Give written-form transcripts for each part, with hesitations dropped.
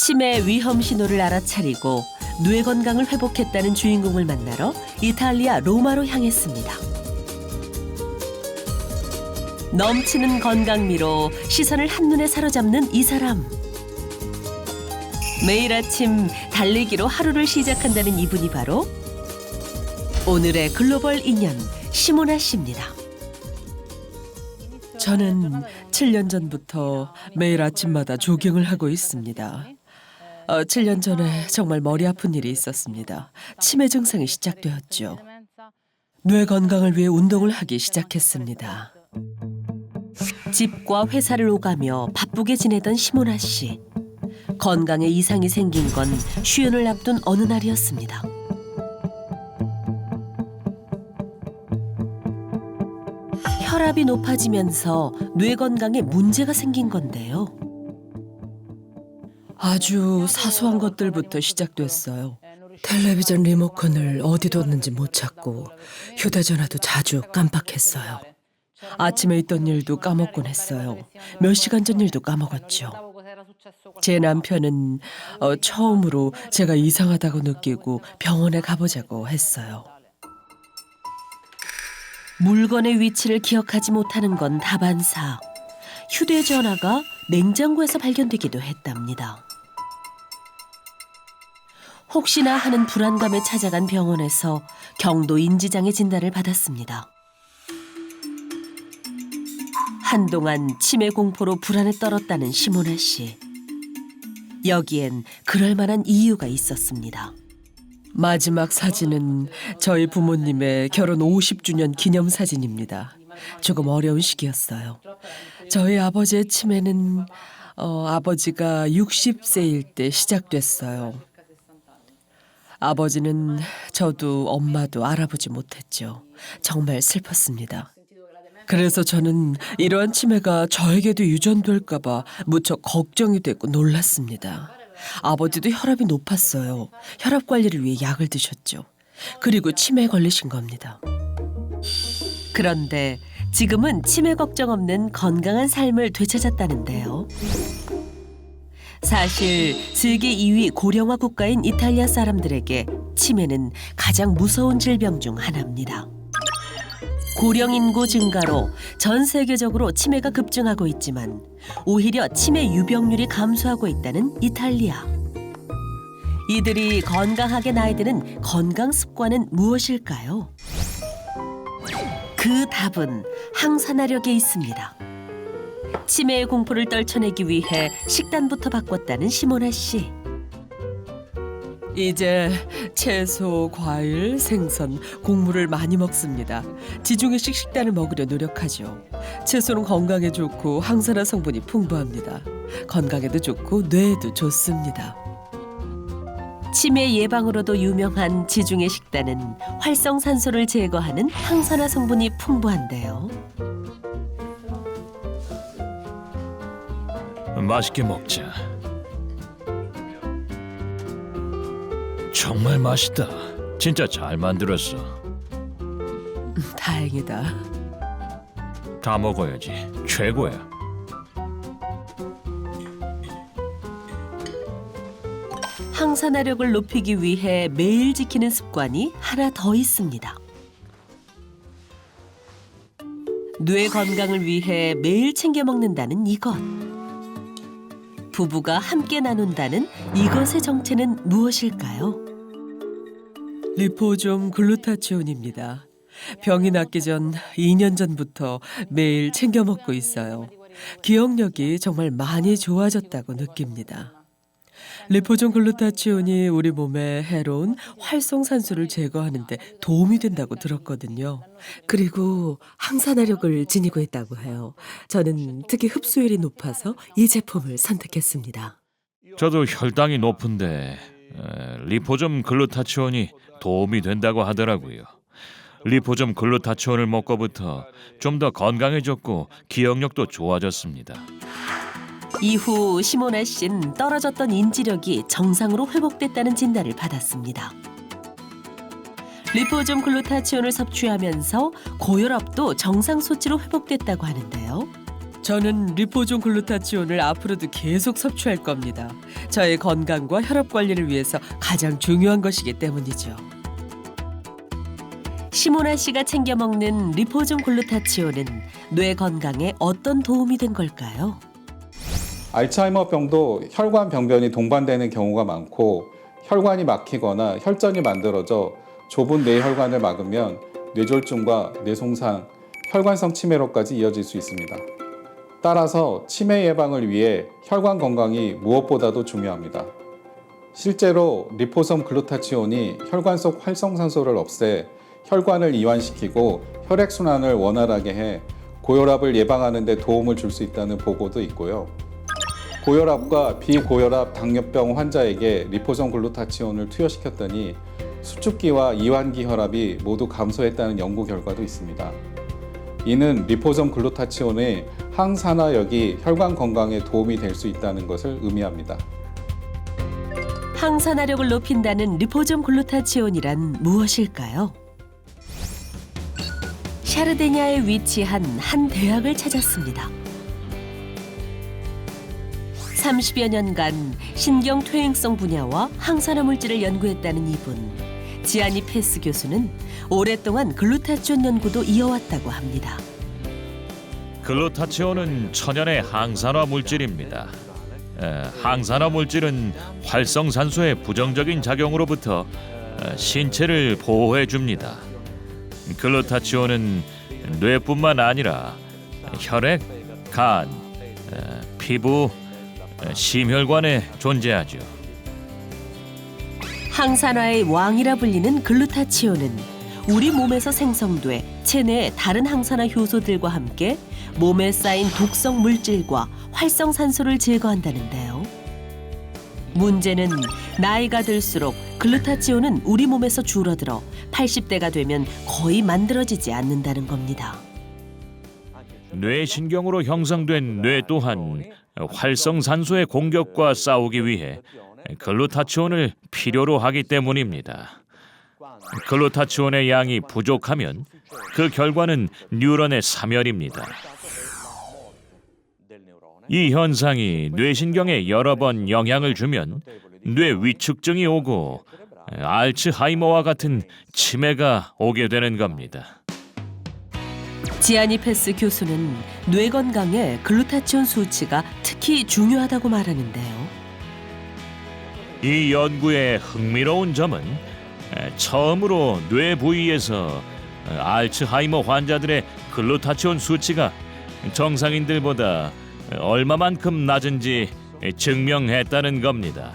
치매 위험 신호를 알아차리고 뇌 건강을 회복했다는 주인공을 만나러 이탈리아 로마로 향했습니다. 넘치는 건강미로 시선을 한눈에 사로잡는 이 사람. 매일 아침 달리기로 하루를 시작한다는 이분이 바로 오늘의 글로벌 인연 시모나 씨입니다. 저는 7년 전부터 매일 아침마다 조깅을 하고 있습니다. 7년 전에 정말 머리 아픈 일이 있었습니다. 치매 증상이 시작되었죠. 뇌 건강을 위해 운동을 하기 시작했습니다. 집과 회사를 오가며 바쁘게 지내던 시모나 씨. 건강에 이상이 생긴 건 휴연을 앞둔 어느 날이었습니다. 혈압이 높아지면서 뇌 건강에 문제가 생긴 건데요. 아주 사소한 것들부터 시작됐어요. 텔레비전 리모컨을 어디 뒀는지 못 찾고 휴대전화도 자주 깜빡했어요. 아침에 있던 일도 까먹곤 했어요. 몇 시간 전 일도 까먹었죠. 제 남편은 처음으로 제가 이상하다고 느끼고 병원에 가보자고 했어요. 물건의 위치를 기억하지 못하는 건 다반사. 휴대전화가 냉장고에서 발견되기도 했답니다. 혹시나 하는 불안감에 찾아간 병원에서 경도 인지장애 진단을 받았습니다. 한동안 치매 공포로 불안에 떨었다는 시모나 씨. 여기엔 그럴 만한 이유가 있었습니다. 마지막 사진은 저희 부모님의 결혼 50주년 기념 사진입니다. 조금 어려운 시기였어요. 저희 아버지의 치매는 아버지가 60세일 때 시작됐어요. 아버지는 저도 엄마도 알아보지 못했죠. 정말 슬펐습니다. 그래서 저는 이러한 치매가 저에게도 유전될까 봐 무척 걱정이 되고 놀랐습니다. 아버지도 혈압이 높았어요. 혈압 관리를 위해 약을 드셨죠. 그리고 치매에 걸리신 겁니다. 그런데 지금은 치매 걱정 없는 건강한 삶을 되찾았다는데요. 사실 세계 2위 고령화 국가인 이탈리아 사람들에게 치매는 가장 무서운 질병 중 하나입니다. 고령 인구 증가로 전 세계적으로 치매가 급증하고 있지만 오히려 치매 유병률이 감소하고 있다는 이탈리아. 이들이 건강하게 나이 드는 건강 습관은 무엇일까요? 그 답은 항산화력에 있습니다. 치매의 공포를 떨쳐내기 위해 식단부터 바꿨다는 시모나 씨. 이제 채소, 과일, 생선, 곡물을 많이 먹습니다. 지중해식 식단을 먹으려 노력하죠. 채소는 건강에 좋고 항산화 성분이 풍부합니다. 건강에도 좋고 뇌에도 좋습니다. 치매 예방으로도 유명한 지중해 식단은 활성산소를 제거하는 항산화 성분이 풍부한데요. 맛있게 먹자. 정말 맛있다. 진짜 잘 만들었어. 다행이다. 다 먹어야지. 최고야. 항산화력을 높이기 위해 매일 지키는 습관이 하나 더 있습니다. 뇌 건강을 위해 매일 챙겨 먹는다는 이것. 부부가 함께 나눈다는 이것의 정체는 무엇일까요? 리포좀 글루타치온입니다. 병이 낫기 전 2년 전부터 매일 챙겨 먹고 있어요. 기억력이 정말 많이 좋아졌다고 느낍니다. 리포좀 글루타치온이 우리 몸에 해로운 활성산소를 제거하는 데 도움이 된다고 들었거든요. 그리고 항산화력을 지니고 있다고 해요. 저는 특히 흡수율이 높아서 이 제품을 선택했습니다. 저도 혈당이 높은데 리포점 글루타치온이 도움이 된다고 하더라고요. 리포점 글루타치온을 먹고부터 좀 더 건강해졌고 기억력도 좋아졌습니다. 이후 시모나 씨는 떨어졌던 인지력이 정상으로 회복됐다는 진단을 받았습니다. 리포좀 글루타치온을 섭취하면서 고혈압도 정상 수치로 회복됐다고 하는데요. 저는 리포존 글루타치온을 앞으로도 계속 섭취할 겁니다. 저의 건강과 혈압 관리를 위해서 가장 중요한 것이기 때문이죠. 시모나 씨가 챙겨 먹는 리포존 글루타치온은 뇌 건강에 어떤 도움이 된 걸까요? 알츠하이머병도 혈관 병변이 동반되는 경우가 많고 혈관이 막히거나 혈전이 만들어져 좁은 뇌혈관을 막으면 뇌졸중과 뇌송상, 혈관성 치매로까지 이어질 수 있습니다. 따라서 치매 예방을 위해 혈관 건강이 무엇보다도 중요합니다. 실제로 리포섬 글루타치온이 혈관 속 활성산소를 없애 혈관을 이완시키고 혈액순환을 원활하게 해 고혈압을 예방하는 데 도움을 줄 수 있다는 보고도 있고요. 고혈압과 비고혈압 당뇨병 환자에게 리포섬 글루타치온을 투여시켰더니 수축기와 이완기 혈압이 모두 감소했다는 연구 결과도 있습니다. 이는 리포섬 글루타치온의 항산화력이 혈관 건강에 도움이 될 수 있다는 것을 의미합니다. 항산화력을 높인다는 리포존 글루타치온이란 무엇일까요? 샤르데냐에 위치한 한 대학을 찾았습니다. 30여 년간 신경 퇴행성 분야와 항산화 물질을 연구했다는 이분, 지아니 페스 교수는 오랫동안 글루타치온 연구도 이어왔다고 합니다. 글루타치온은 천연의 항산화 물질입니다. 항산화 물질은 활성산소의 부정적인 작용으로부터 신체를 보호해 줍니다. 글루타치온은 뇌뿐만 아니라 혈액, 간, 피부, 심혈관에 존재하죠. 항산화의 왕이라 불리는 글루타치온은 우리 몸에서 생성돼 체내의 다른 항산화 효소들과 함께 몸에 쌓인 독성 물질과 활성산소를 제거한다는데요. 문제는 나이가 들수록 글루타치온은 우리 몸에서 줄어들어 80대가 되면 거의 만들어지지 않는다는 겁니다. 뇌신경으로 형성된 뇌 또한 활성산소의 공격과 싸우기 위해 글루타치온을 필요로 하기 때문입니다. 글루타치온의 양이 부족하면 그 결과는 뉴런의 사멸입니다. 이 현상이 뇌신경에 여러 번 영향을 주면 뇌 위축증이 오고 알츠하이머와 같은 치매가 오게 되는 겁니다. 지아니 페스 교수는 뇌 건강에 글루타치온 수치가 특히 중요하다고 말하는데요. 이 연구의 흥미로운 점은 처음으로 뇌 부위에서 알츠하이머 환자들의 글루타치온 수치가 정상인들보다 얼마만큼 낮은지 증명했다는 겁니다.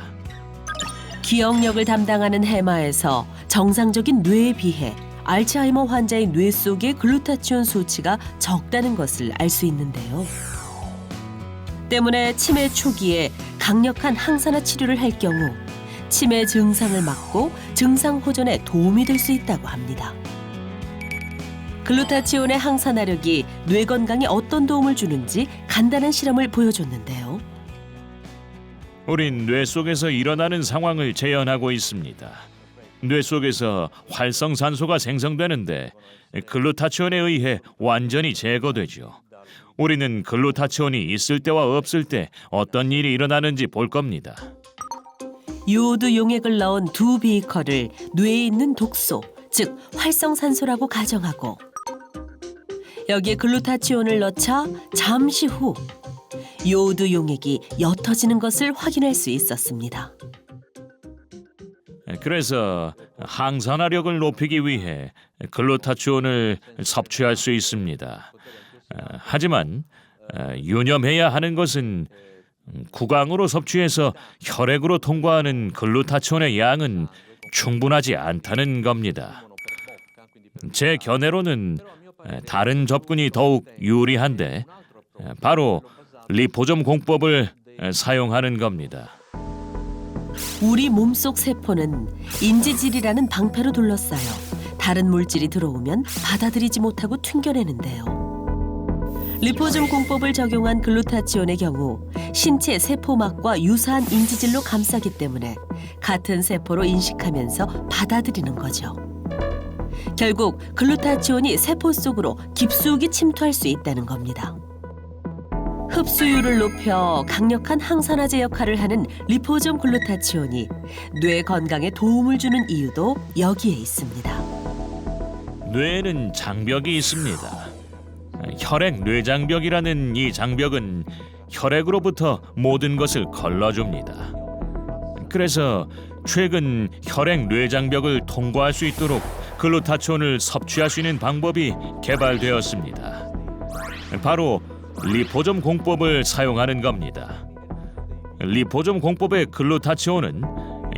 기억력을 담당하는 해마에서 정상적인 뇌에 비해 알츠하이머 환자의 뇌 속의 글루타치온 수치가 적다는 것을 알 수 있는데요. 때문에 치매 초기에 강력한 항산화 치료를 할 경우 치매 증상을 막고 증상 호전에 도움이 될 수 있다고 합니다. 글루타치온의 항산화력이 뇌 건강에 어떤 도움을 주는지 간단한 실험을 보여줬는데요. 우린 뇌 속에서 일어나는 상황을 재현하고 있습니다. 뇌 속에서 활성산소가 생성되는데 글루타치온에 의해 완전히 제거되죠. 우리는 글루타치온이 있을 때와 없을 때 어떤 일이 일어나는지 볼 겁니다. 요오드 용액을 넣은 두 비커를 뇌에 있는 독소, 즉 활성산소라고 가정하고 여기에 글루타치온을 넣자 잠시 후 요오드 용액이 옅어지는 것을 확인할 수 있었습니다. 그래서 항산화력을 높이기 위해 글루타치온을 섭취할 수 있습니다. 하지만 유념해야 하는 것은 구강으로 섭취해서 혈액으로 통과하는 글루타치온의 양은 충분하지 않다는 겁니다. 제 견해로는 다른 접근이 더욱 유리한데 바로 리포점 공법을 사용하는 겁니다. 우리 몸속 세포는 인지질이라는 방패로 둘러싸여 다른 물질이 들어오면 받아들이지 못하고 튕겨내는데요. 리포점 공법을 적용한 글루타치온의 경우 신체 세포막과 유사한 인지질로 감싸기 때문에 같은 세포로 인식하면서 받아들이는 거죠. 결국 글루타치온이 세포 속으로 깊숙이 침투할 수 있다는 겁니다. 흡수율을 높여 강력한 항산화제 역할을 하는 리포좀 글루타치온이 뇌 건강에 도움을 주는 이유도 여기에 있습니다. 뇌에는 장벽이 있습니다. 혈액 뇌장벽이라는 이 장벽은 혈액으로부터 모든 것을 걸러줍니다. 그래서 최근 혈액 뇌장벽을 통과할 수 있도록 글루타치온을 섭취할 수 있는 방법이 개발되었습니다. 바로 리포좀 공법을 사용하는 겁니다. 리포좀 공법의 글루타치온은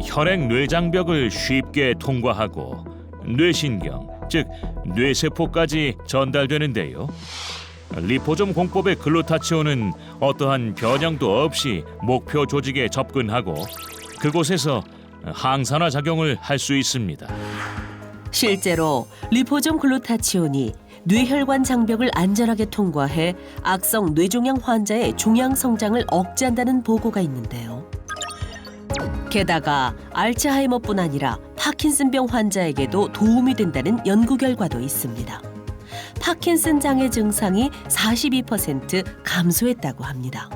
혈액 뇌장벽을 쉽게 통과하고 뇌신경, 즉 뇌세포까지 전달되는데요. 리포좀 공법의 글루타치온은 어떠한 변형도 없이 목표 조직에 접근하고 그곳에서 항산화 작용을 할 수 있습니다. 실제로 리포좀 글루타치온이 뇌혈관 장벽을 안전하게 통과해 악성 뇌종양 환자의 종양 성장을 억제한다는 보고가 있는데요. 게다가 알츠하이머뿐 아니라 파킨슨병 환자에게도 도움이 된다는 연구 결과도 있습니다. 파킨슨 장애 증상이 42% 감소했다고 합니다.